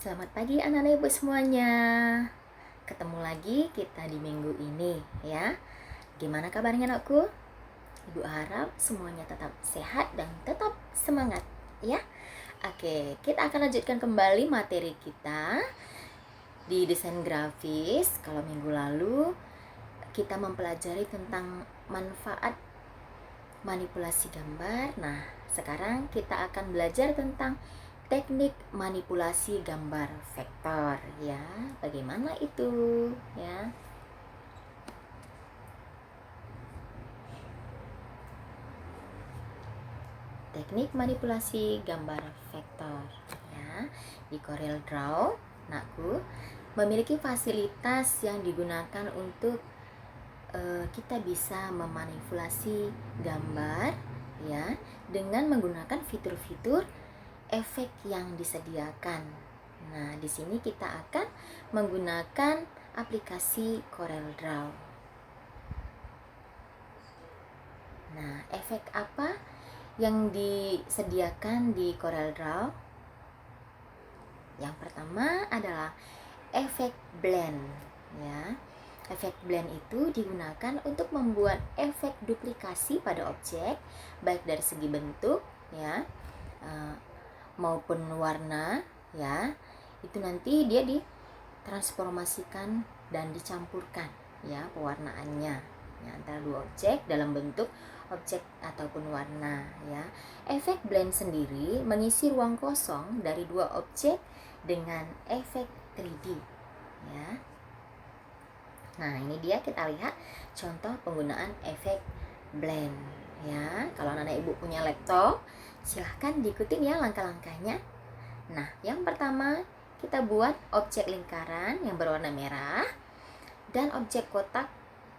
Selamat pagi anak-anak ibu semuanya. Ketemu lagi kita di minggu ini ya. Gimana kabarnya anakku? Ibu harap semuanya tetap sehat dan tetap semangat ya. Oke, kita akan lanjutkan kembali materi kita di desain grafis. Kalau minggu lalu kita mempelajari tentang manfaat manipulasi gambar. Nah, sekarang kita akan belajar tentang teknik manipulasi gambar vektor ya. Bagaimana itu ya? Teknik manipulasi gambar vektor ya. Di Corel Draw, nakku, memiliki fasilitas yang digunakan untuk kita bisa memanipulasi gambar ya dengan menggunakan fitur-fitur efek yang disediakan. Nah, di sini kita akan menggunakan aplikasi Corel Draw. Nah, efek apa yang disediakan di Corel Draw? Yang pertama adalah efek blend ya. Efek blend itu digunakan untuk membuat efek duplikasi pada objek baik dari segi bentuk ya maupun warna ya. Itu nanti dia ditransformasikan dan dicampurkan ya pewarnaannya ya, antara dua objek dalam bentuk objek ataupun warna ya. Efek blend sendiri mengisi ruang kosong dari dua objek dengan efek 3D ya. Nah, ini dia, kita lihat contoh penggunaan efek blend ya. Kalau anak ibu punya laptop, silahkan diikutin ya langkah-langkahnya. Nah, yang pertama kita buat objek lingkaran yang berwarna merah dan objek kotak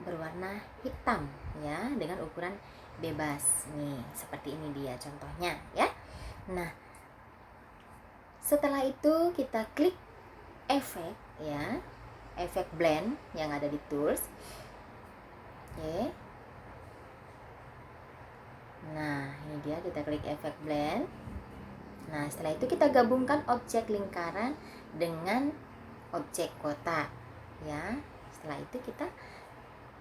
berwarna hitam ya, dengan ukuran bebas. Nih, seperti ini dia contohnya ya. Nah, setelah itu kita klik efek ya, efek blend yang ada di tools. Oke. Nah, ini dia, kita klik efek blend. Nah, setelah itu kita gabungkan objek lingkaran dengan objek kotak ya. Setelah itu kita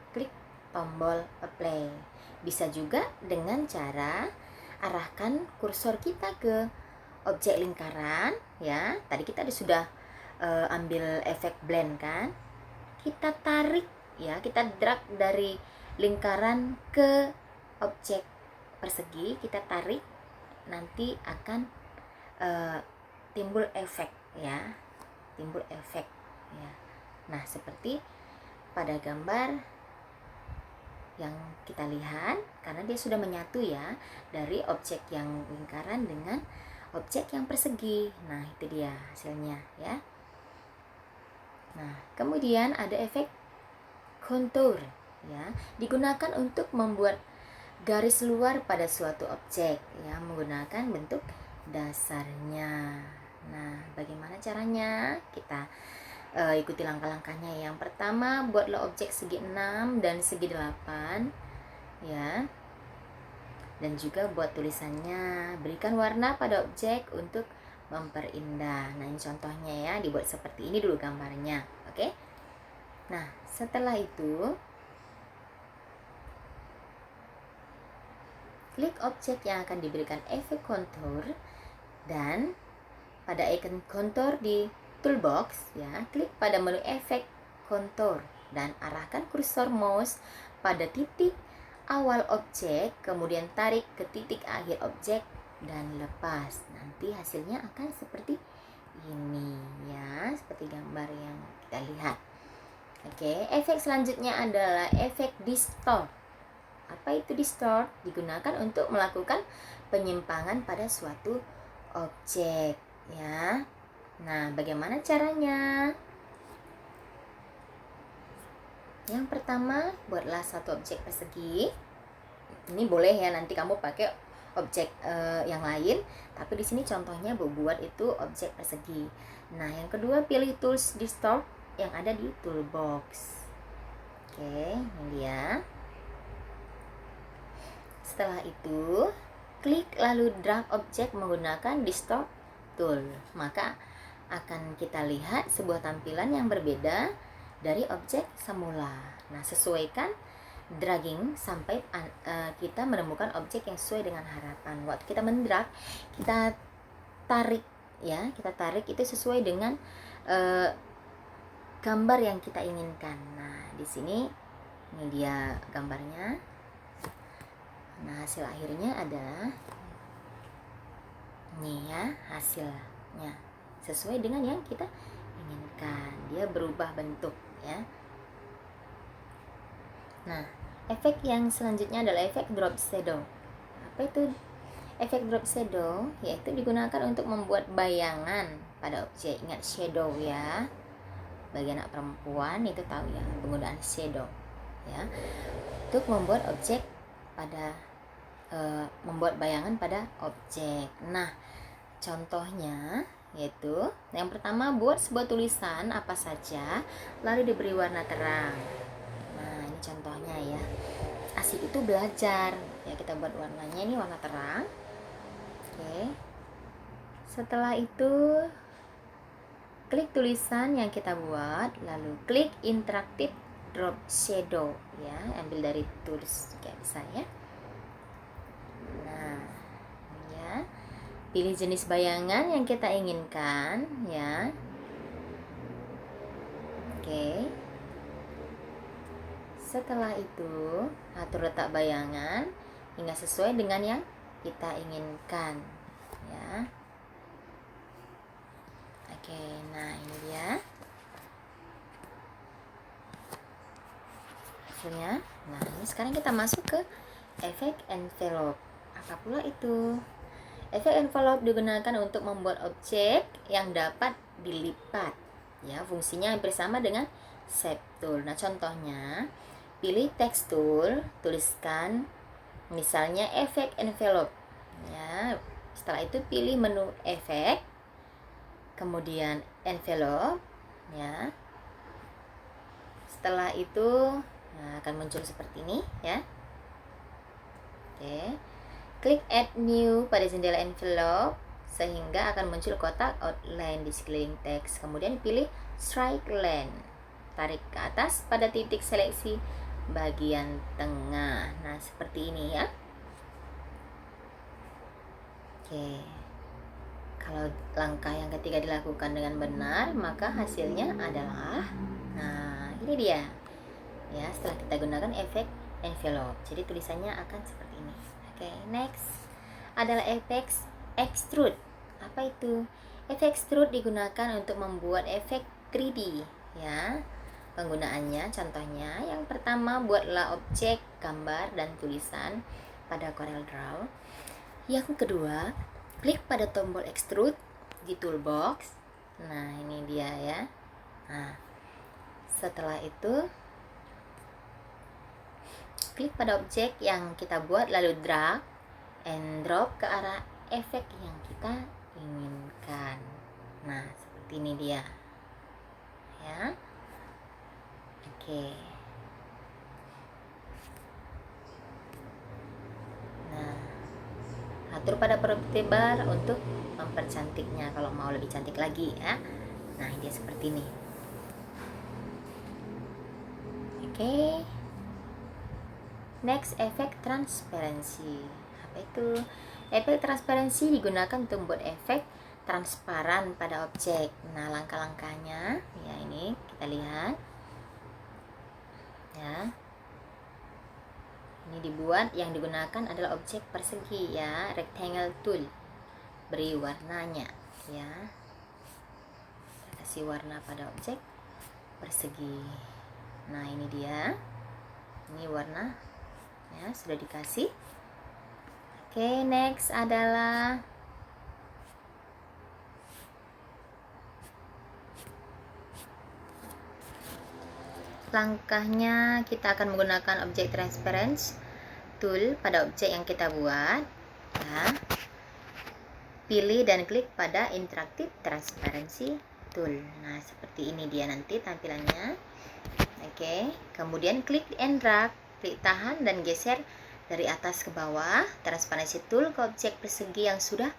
klik tombol apply. Bisa juga dengan cara arahkan kursor kita ke objek lingkaran ya. Tadi kita sudah ambil efek blend kan. Kita tarik ya, kita drag dari lingkaran ke objek persegi, kita tarik, nanti akan timbul efek ya, timbul efek ya. Nah, seperti pada gambar yang kita lihat, karena dia sudah menyatu ya dari objek yang lingkaran dengan objek yang persegi. Nah, itu dia hasilnya ya. Nah, kemudian ada efek contour ya, digunakan untuk membuat garis luar pada suatu objek ya, menggunakan bentuk dasarnya. Nah, bagaimana caranya? Kita ikuti langkah-langkahnya. Yang pertama, buatlah objek segi 6 dan segi 8 ya. Dan juga buat tulisannya, berikan warna pada objek untuk memperindah. Nah, ini contohnya ya, dibuat seperti ini dulu gambarnya. Oke. Nah, setelah itu klik objek yang akan diberikan efek kontur, dan pada icon kontur di toolbox ya, klik pada menu efek kontur dan arahkan kursor mouse pada titik awal objek, kemudian tarik ke titik akhir objek dan lepas. Nanti hasilnya akan seperti ini ya, seperti gambar yang kita lihat. Oke, efek selanjutnya adalah efek distort. Apa itu distort? Digunakan untuk melakukan penyimpangan pada suatu objek ya. Nah, bagaimana caranya? Yang pertama, buatlah satu objek persegi. Ini boleh ya, nanti kamu pakai objek yang lain, tapi di sini contohnya buat itu objek persegi. Nah, yang kedua, pilih tools distort yang ada di toolbox. Oke, ini dia. Setelah itu, klik lalu drag objek menggunakan distort tool. Maka akan kita lihat sebuah tampilan yang berbeda dari objek semula. Nah, sesuaikan dragging sampai kita menemukan objek yang sesuai dengan harapan. Waktu kita mendrag, kita tarik ya, kita tarik itu sesuai dengan gambar yang kita inginkan. Nah, di sini ini dia gambarnya. Nah, hasil akhirnya adalah ini ya, hasilnya sesuai dengan yang kita inginkan. Dia berubah bentuk ya. Nah, efek yang selanjutnya adalah efek drop shadow. Apa itu efek drop shadow? Yaitu digunakan untuk membuat bayangan pada objek. Ingat shadow ya, bagi anak perempuan itu tahu ya penggunaan shadow ya, untuk membuat objek pada membuat bayangan pada objek. Nah, contohnya yaitu yang pertama, buat sebuah tulisan apa saja lalu diberi warna terang. Nah, ini contohnya ya. Asik itu belajar ya, kita buat warnanya ini warna terang. Oke. Setelah itu klik tulisan yang kita buat, lalu klik interactive drop shadow ya, ambil dari tools kayak bisa ya. Nah, ya. Pilih jenis bayangan yang kita inginkan ya. Oke. Setelah itu, atur letak bayangan hingga sesuai dengan yang kita inginkan ya. Oke, nah ini dia hasilnya. Nah, ini sekarang kita masuk ke efek envelope. Apa pula itu? Efek envelope digunakan untuk membuat objek yang dapat dilipat ya, fungsinya hampir sama dengan shape tool. Nah, contohnya pilih text tool, tuliskan misalnya efek envelope ya. Setelah itu pilih menu efek, kemudian envelope ya. Setelah itu akan muncul seperti ini ya. Oke. Klik add new pada jendela envelope sehingga akan muncul kotak outline di sekeliling teks. Kemudian pilih strike line, tarik ke atas pada titik seleksi bagian tengah. Nah, seperti ini ya. Oke. Kalau langkah yang ketiga dilakukan dengan benar, maka hasilnya adalah, nah ini dia ya, setelah kita gunakan efek envelope, jadi tulisannya akan seperti ini. Oke, next adalah efek extrude. Apa itu? Efek extrude digunakan untuk membuat efek 3D ya. Penggunaannya contohnya yang pertama, buatlah objek, gambar, dan tulisan pada Corel Draw. Yang kedua, klik pada tombol extrude di toolbox. Nah, ini dia ya. Nah, setelah itu klik pada objek yang kita buat lalu drag and drop ke arah efek yang kita inginkan. Nah, seperti ini dia ya. Oke. Nah, atur pada property bar untuk mempercantiknya kalau mau lebih cantik lagi ya. Nah, dia seperti ini. Oke. Next, efek transparansi. Apa itu? Efek transparansi digunakan untuk membuat efek transparan pada objek. Nah, langkah-langkahnya ya, ini kita lihat ya. Ini dibuat, yang digunakan adalah objek persegi ya, rectangle tool. Beri warnanya ya. Kita kasih warna pada objek persegi. Nah, ini dia. Ini warna ya, sudah dikasih. Oke, next adalah langkahnya, kita akan menggunakan objek transparency tool pada objek yang kita buat ya. Pilih dan klik pada interactive transparency tool. Nah, seperti ini dia nanti tampilannya. Oke, kemudian klik and drag, klik tahan dan geser dari atas ke bawah transparency tool ke objek persegi yang sudah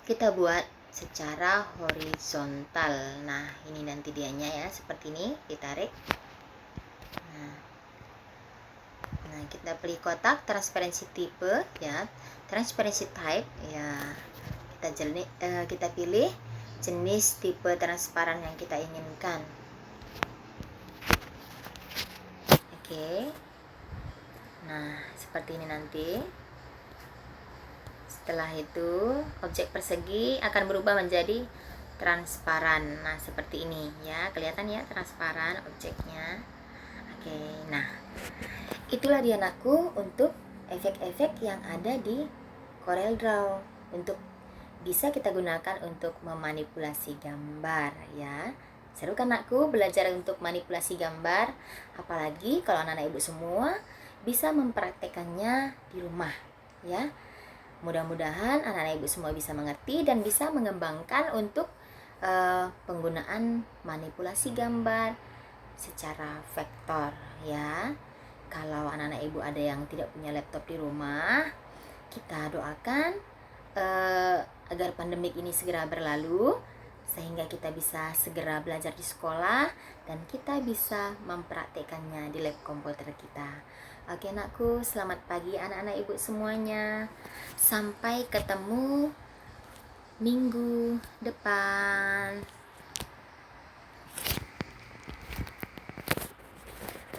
kita buat secara horizontal. Nah, ini nanti dianya ya, seperti ini, ditarik. Nah, kita pilih kotak transparansi type ya, transparansi type ya. Kita pilih jenis tipe transparan yang kita inginkan. Oke. Nah, seperti ini nanti. Setelah itu, objek persegi akan berubah menjadi transparan. Nah, seperti ini ya. Kelihatan ya transparan objeknya. Oke. Nah, itulah dia anakku untuk efek-efek yang ada di CorelDRAW untuk bisa kita gunakan untuk memanipulasi gambar ya. Seru kan anakku belajar untuk manipulasi gambar, apalagi kalau anak-anak ibu semua bisa mempraktekannya di rumah ya. Mudah-mudahan anak-anak ibu semua bisa mengerti dan bisa mengembangkan untuk penggunaan manipulasi gambar secara vektor ya. Kalau anak-anak ibu ada yang tidak punya laptop di rumah, kita doakan agar pandemik ini segera berlalu sehingga kita bisa segera belajar di sekolah dan kita bisa mempraktekannya di lab komputer kita. Oke anakku, selamat pagi anak-anak ibu semuanya. Sampai ketemu minggu depan.